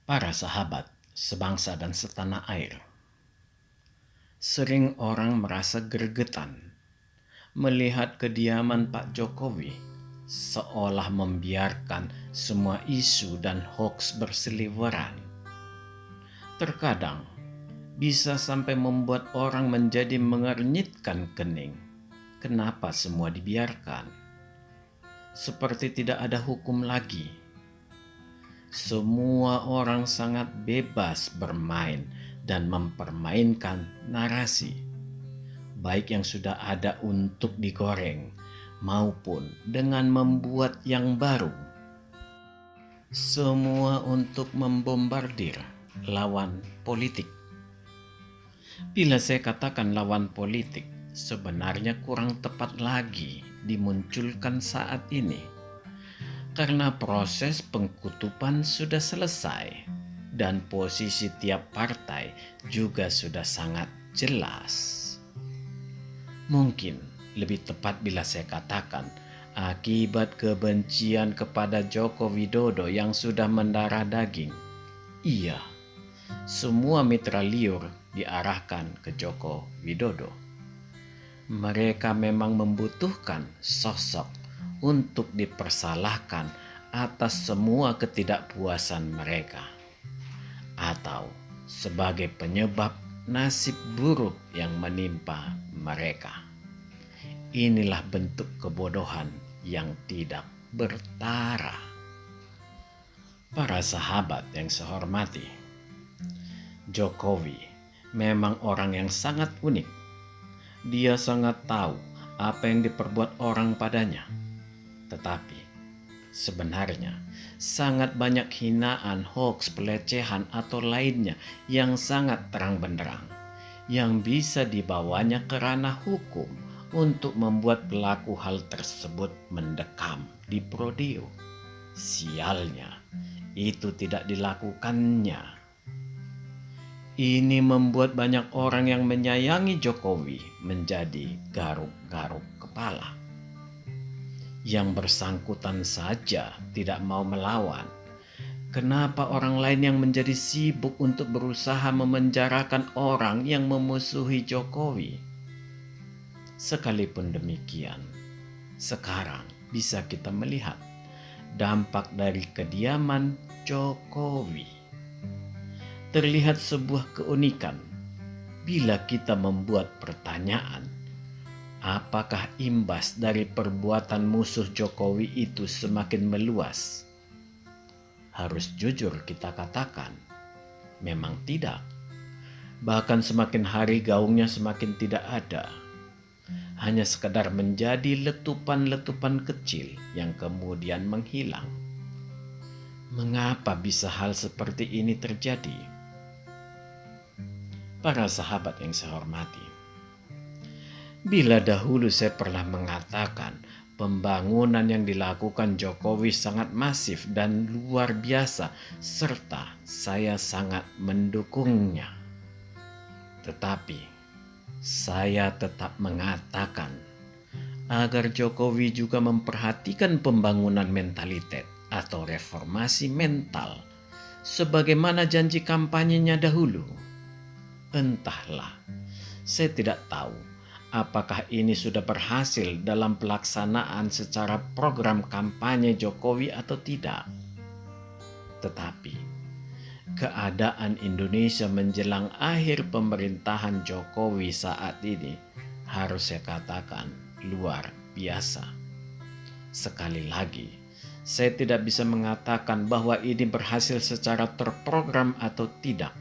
Para sahabat, sebangsa dan setanah air, sering orang merasa gregetan melihat kediaman Pak Jokowi seolah membiarkan semua isu dan hoaks berseliweran. Terkadang bisa sampai membuat orang menjadi mengernyitkan kening. Kenapa semua dibiarkan? Seperti tidak ada hukum lagi. Semua orang sangat bebas bermain dan mempermainkan narasi, baik yang sudah ada untuk digoreng maupun dengan membuat yang baru. Semua untuk membombardir lawan politik. Bila saya katakan lawan politik, sebenarnya kurang tepat lagi dimunculkan saat ini. Karena proses pengkutupan sudah selesai dan posisi tiap partai juga sudah sangat jelas. Mungkin lebih tepat bila saya katakan akibat kebencian kepada Joko Widodo yang sudah mendarah daging. Iya, semua mitra liur diarahkan ke Joko Widodo. Mereka memang membutuhkan sosok untuk dipersalahkan atas semua ketidakpuasan mereka, atau sebagai penyebab nasib buruk yang menimpa mereka. Inilah bentuk kebodohan yang tidak bertara. Para sahabat yang saya hormati, Jokowi memang orang yang sangat unik. Dia sangat tahu apa yang diperbuat orang padanya. Tetapi sebenarnya sangat banyak hinaan, hoaks, pelecehan atau lainnya yang sangat terang benderang yang bisa dibawanya ke ranah hukum untuk membuat pelaku hal tersebut mendekam di prodeo. Sialnya, itu tidak dilakukannya. Ini membuat banyak orang yang menyayangi Jokowi menjadi garuk-garuk kepala. Yang bersangkutan saja tidak mau melawan. Kenapa orang lain yang menjadi sibuk untuk berusaha memenjarakan orang yang memusuhi Jokowi? Sekalipun demikian, sekarang bisa kita melihat dampak dari kediaman Jokowi. Terlihat sebuah keunikan bila kita membuat pertanyaan, apakah imbas dari perbuatan musuh Jokowi itu semakin meluas? Harus jujur kita katakan, memang tidak. Bahkan semakin hari gaungnya semakin tidak ada. Hanya sekedar menjadi letupan-letupan kecil yang kemudian menghilang. Mengapa bisa hal seperti ini terjadi? Para sahabat yang saya hormati, bila dahulu saya pernah mengatakan pembangunan yang dilakukan Jokowi sangat masif dan luar biasa, serta saya sangat mendukungnya. Tetapi saya tetap mengatakan agar Jokowi juga memperhatikan pembangunan mentalitas atau reformasi mental sebagaimana janji kampanyenya dahulu. Entahlah, saya tidak tahu apakah ini sudah berhasil dalam pelaksanaan secara program kampanye Jokowi atau tidak. Tetapi keadaan Indonesia menjelang akhir pemerintahan Jokowi saat ini harus saya katakan luar biasa. Sekali lagi, saya tidak bisa mengatakan bahwa ini berhasil secara terprogram atau tidak.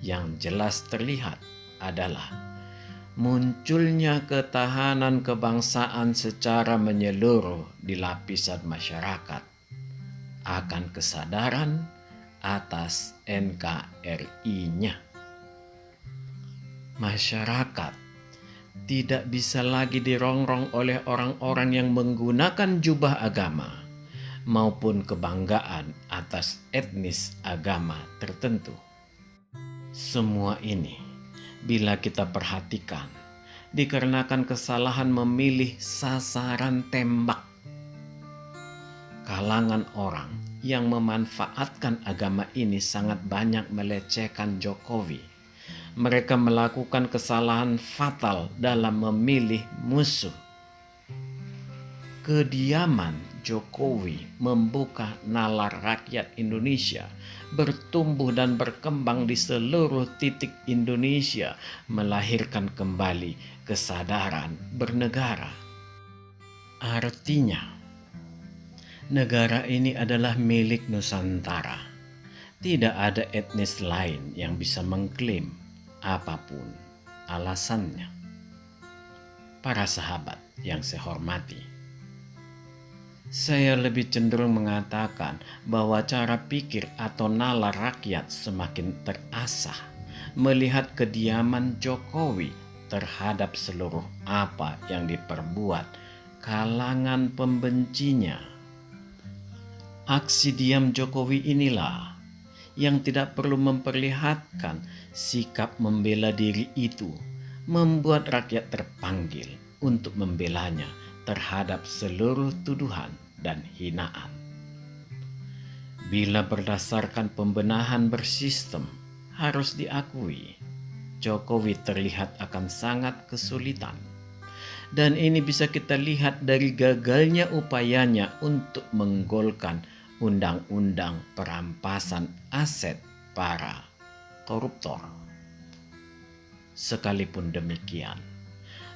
Yang jelas terlihat adalah munculnya ketahanan kebangsaan secara menyeluruh di lapisan masyarakat akan kesadaran atas NKRI-nya. Masyarakat tidak bisa lagi dirongrong oleh orang-orang yang menggunakan jubah agama maupun kebanggaan atas etnis agama tertentu. Semua ini, bila kita perhatikan, dikarenakan kesalahan memilih sasaran tembak. kalangan orang yang memanfaatkan agama ini sangat banyak melecehkan Jokowi. Mereka melakukan kesalahan fatal dalam memilih musuh. Kediaman Jokowi membuka nalar rakyat Indonesia bertumbuh dan berkembang di seluruh titik Indonesia, melahirkan kembali kesadaran bernegara. Artinya, negara ini adalah milik Nusantara. Tidak ada etnis lain yang bisa mengklaim apapun alasannya. Para sahabat yang saya hormati, saya lebih cenderung mengatakan bahwa cara pikir atau nalar rakyat semakin terasah melihat kediaman Jokowi terhadap seluruh apa yang diperbuat kalangan pembencinya. Aksi diam Jokowi inilah yang tidak perlu memperlihatkan sikap membela diri itu, membuat rakyat terpanggil untuk membelanya terhadap seluruh tuduhan dan hinaan. Bila berdasarkan pembenahan bersistem, harus diakui Jokowi terlihat akan sangat kesulitan. Dan ini bisa kita lihat dari gagalnya upayanya untuk menggolkan undang-undang perampasan aset para koruptor. Sekalipun demikian,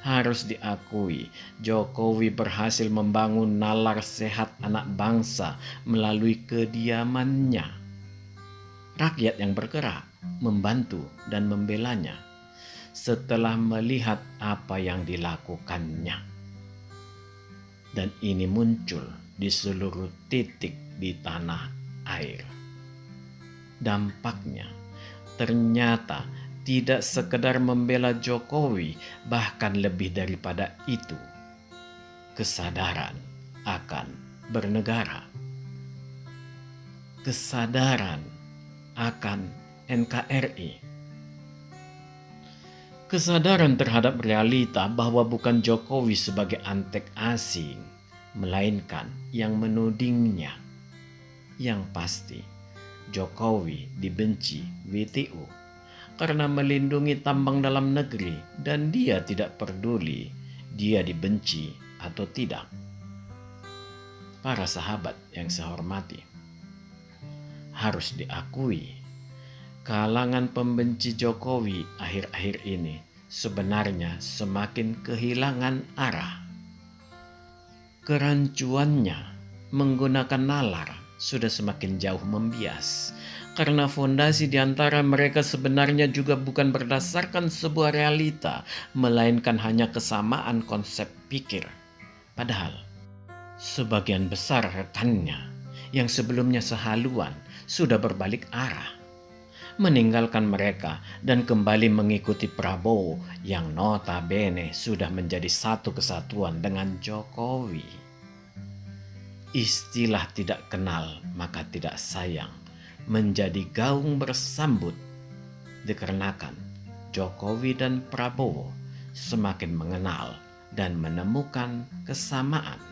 harus diakui Jokowi berhasil membangun nalar sehat anak bangsa melalui kediamannya. Rakyat yang bergerak, membantu dan membelanya setelah melihat apa yang dilakukannya. Dan ini muncul di seluruh titik di tanah air. Dampaknya ternyata tidak sekedar membela Jokowi, bahkan lebih daripada itu, kesadaran akan bernegara, kesadaran akan NKRI, kesadaran terhadap realita bahwa bukan Jokowi sebagai antek asing, melainkan yang menudingnya. Yang pasti, Jokowi dibenci WTO karena melindungi tambang dalam negeri dan dia tidak peduli dia dibenci atau tidak. Para sahabat yang saya hormati, harus diakui kalangan pembenci Jokowi akhir-akhir ini sebenarnya semakin kehilangan arah. Kerancuannya menggunakan nalar sudah semakin jauh membias, karena fondasi di antara mereka sebenarnya juga bukan berdasarkan sebuah realita, melainkan hanya kesamaan konsep pikir. Padahal sebagian besar rekannya yang sebelumnya sehaluan sudah berbalik arah, meninggalkan mereka dan kembali mengikuti Prabowo yang notabene sudah menjadi satu kesatuan dengan Jokowi. Istilah tidak kenal maka tidak sayang menjadi gaung bersambut, dikarenakan Jokowi dan Prabowo semakin mengenal dan menemukan kesamaan.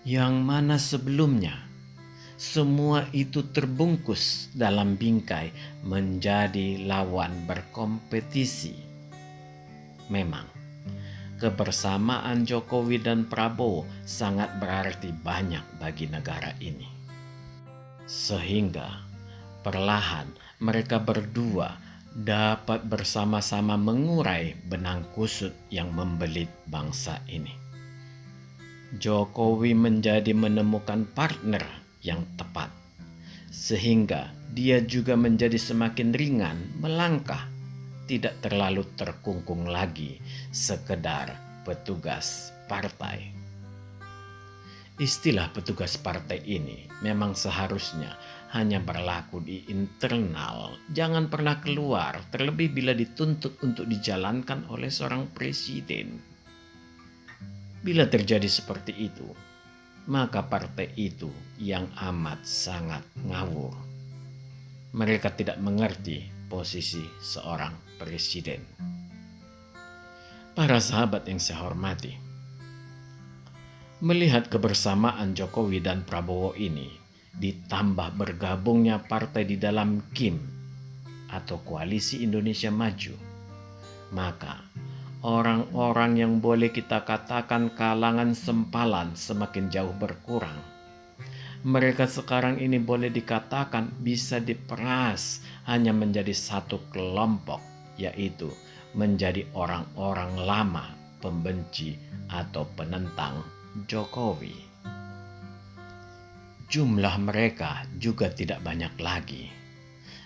Yang mana sebelumnya semua itu terbungkus dalam bingkai menjadi lawan berkompetisi. Memang kebersamaan Jokowi dan Prabowo sangat berarti banyak bagi negara ini. Sehingga perlahan mereka berdua dapat bersama-sama mengurai benang kusut yang membelit bangsa ini. Jokowi menjadi menemukan partner yang tepat, sehingga dia juga menjadi semakin ringan melangkah, tidak terlalu terkungkung lagi sekedar petugas partai. Istilah petugas partai ini memang seharusnya hanya berlaku di internal, jangan pernah keluar, terlebih bila dituntut untuk dijalankan oleh seorang presiden. Bila terjadi seperti itu, maka partai itu yang amat sangat ngawur. Mereka tidak mengerti posisi seorang presiden. Para sahabat yang saya hormati, Melihat kebersamaan Jokowi dan Prabowo ini, ditambah bergabungnya partai di dalam KIM atau Koalisi Indonesia Maju, maka orang-orang yang boleh kita katakan kalangan sempalan semakin jauh berkurang. Mereka sekarang ini boleh dikatakan bisa diperas hanya menjadi satu kelompok, yaitu menjadi orang-orang lama pembenci atau penentang Jokowi. Jumlah mereka juga tidak banyak lagi,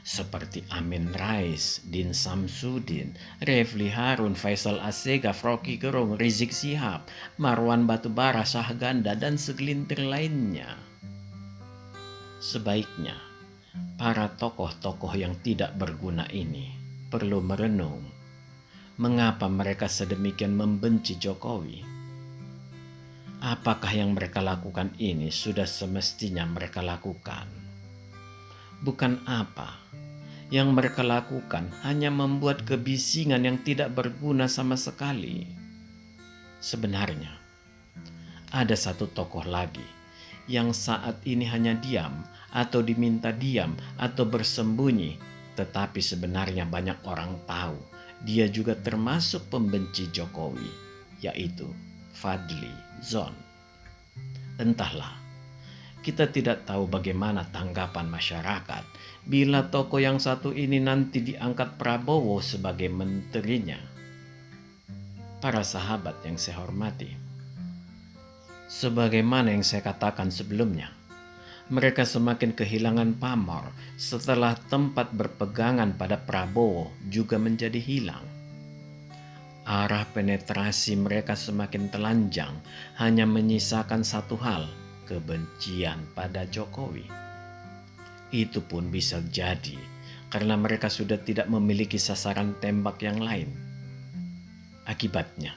seperti Amin Rais, Din Samsudin, Refli Harun, Faisal Assegaf, Rocky Gerung, Rizik Sihab, Marwan Batubara, Syahganda, dan segelintir lainnya. Sebaiknya, para tokoh-tokoh yang tidak berguna ini perlu merenung mengapa mereka sedemikian membenci Jokowi. Apakah yang mereka lakukan ini sudah semestinya mereka lakukan? Bukan apa yang mereka lakukan hanya membuat kebisingan yang tidak berguna sama sekali. Sebenarnya, ada satu tokoh lagi yang saat ini hanya diam atau diminta diam atau bersembunyi, tetapi sebenarnya banyak orang tahu dia juga termasuk pembenci Jokowi, yaitu Fadly Zon. Entahlah, kita tidak tahu bagaimana tanggapan masyarakat bila tokoh yang satu ini nanti diangkat Prabowo sebagai menterinya. Para sahabat yang saya hormati, sebagaimana yang saya katakan sebelumnya, mereka semakin kehilangan pamor setelah tempat berpegangan pada Prabowo juga menjadi hilang. Arah penetrasi mereka semakin telanjang, hanya menyisakan satu hal, kebencian pada Jokowi. Itu pun bisa jadi karena mereka sudah tidak memiliki sasaran tembak yang lain. Akibatnya,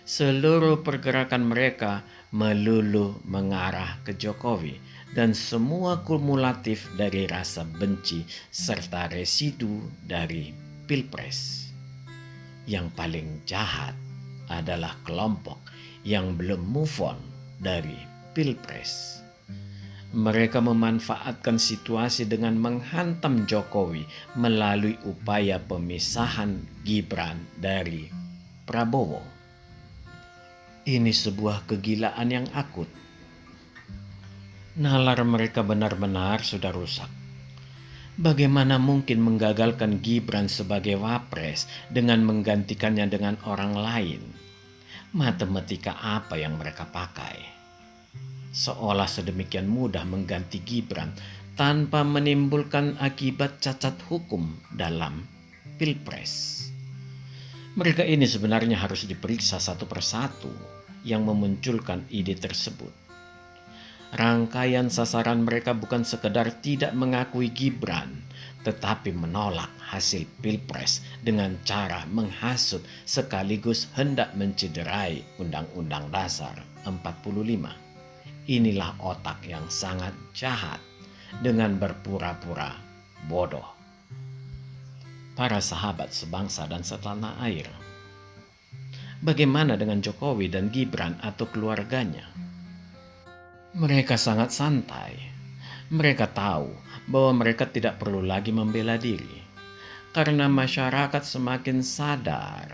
seluruh pergerakan mereka melulu mengarah ke Jokowi dan semua kumulatif dari rasa benci serta residu dari Pilpres. Yang paling jahat adalah kelompok yang belum move on dari Pilpres. Mereka memanfaatkan situasi dengan menghantam Jokowi melalui upaya pemisahan Gibran dari Prabowo. Ini sebuah kegilaan yang akut. Nalar mereka benar-benar sudah rusak. Bagaimana mungkin menggagalkan Gibran sebagai wapres dengan menggantikannya dengan orang lain? Matematika apa yang mereka pakai? Seolah sedemikian mudah mengganti Gibran tanpa menimbulkan akibat cacat hukum dalam Pilpres. Mereka ini sebenarnya harus diperiksa satu persatu yang memunculkan ide tersebut. Rangkaian sasaran mereka bukan sekedar tidak mengakui Gibran, tetapi menolak hasil Pilpres dengan cara menghasut sekaligus hendak mencederai Undang-Undang Dasar 45. Inilah otak yang sangat jahat dengan berpura-pura bodoh. Para sahabat sebangsa dan setanah air, bagaimana dengan Jokowi dan Gibran atau keluarganya? Mereka sangat santai. Mereka tahu bahwa mereka tidak perlu lagi membela diri karena masyarakat semakin sadar.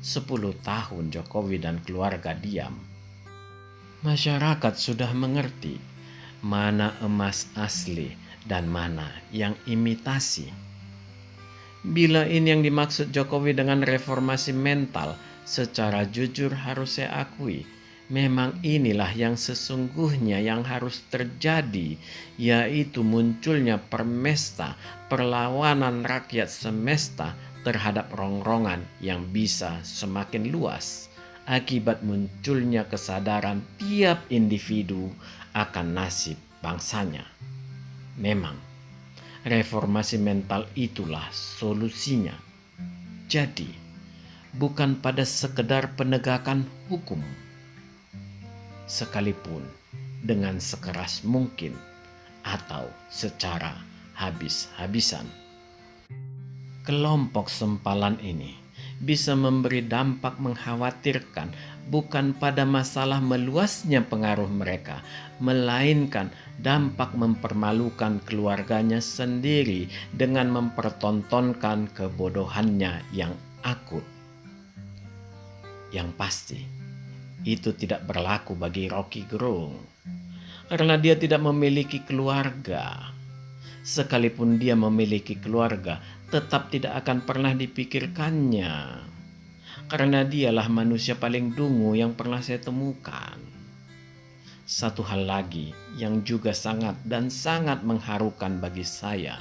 10 tahun Jokowi dan keluarga diam, masyarakat sudah mengerti mana emas asli dan mana yang imitasi. Bila ini yang dimaksud Jokowi dengan reformasi mental, secara jujur harus saya akui, memang inilah yang sesungguhnya yang harus terjadi, yaitu munculnya permesta, perlawanan rakyat semesta terhadap rongrongan yang bisa semakin luas akibat munculnya kesadaran tiap individu akan nasib bangsanya. Memang, reformasi mental itulah solusinya. Jadi, bukan pada sekedar penegakan hukum, sekalipun dengan sekeras mungkin atau secara habis-habisan. Kelompok sempalan ini bisa memberi dampak mengkhawatirkan bukan pada masalah meluasnya pengaruh mereka, melainkan dampak mempermalukan keluarganya sendiri dengan mempertontonkan kebodohannya yang akut. Yang pasti, itu tidak berlaku bagi Rocky Gerung, karena dia tidak memiliki keluarga. Sekalipun dia memiliki keluarga, tetap tidak akan pernah dipikirkannya, karena dialah manusia paling dungu yang pernah saya temukan. Satu hal lagi yang juga sangat dan sangat mengharukan bagi saya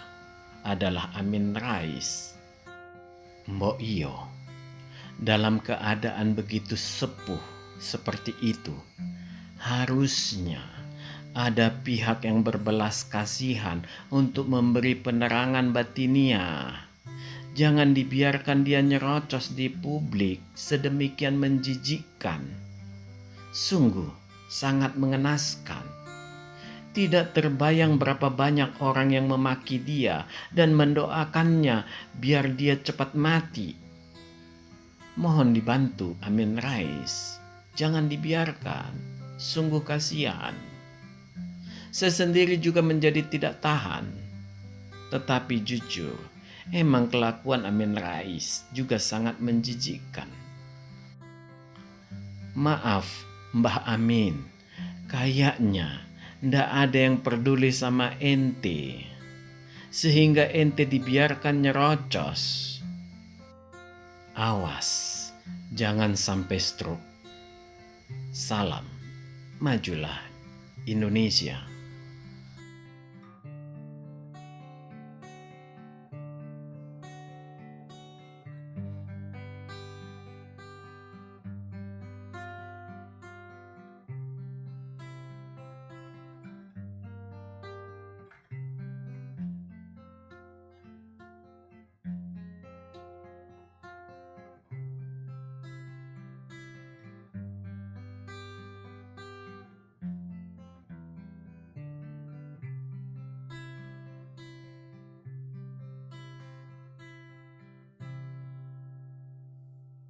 adalah Amin Rais. Mbok Iyo, dalam keadaan begitu sepuh seperti itu, harusnya ada pihak yang berbelas kasihan untuk memberi penerangan batiniah. Jangan dibiarkan dia nyerocos di publik sedemikian menjijikkan. Sungguh sangat mengenaskan. Tidak terbayang berapa banyak orang yang memaki dia dan mendoakannya biar dia cepat mati. Mohon dibantu Amin Rais. Jangan dibiarkan. Sungguh kasihan. Saya sendiri juga menjadi tidak tahan. Tetapi jujur, emang kelakuan Amin Rais juga sangat menjijikkan. Maaf, Mbah Amin, kayaknya ndak ada yang peduli sama ente, sehingga ente dibiarkan nyerocos. Awas, jangan sampai stroke. Salam, majulah Indonesia.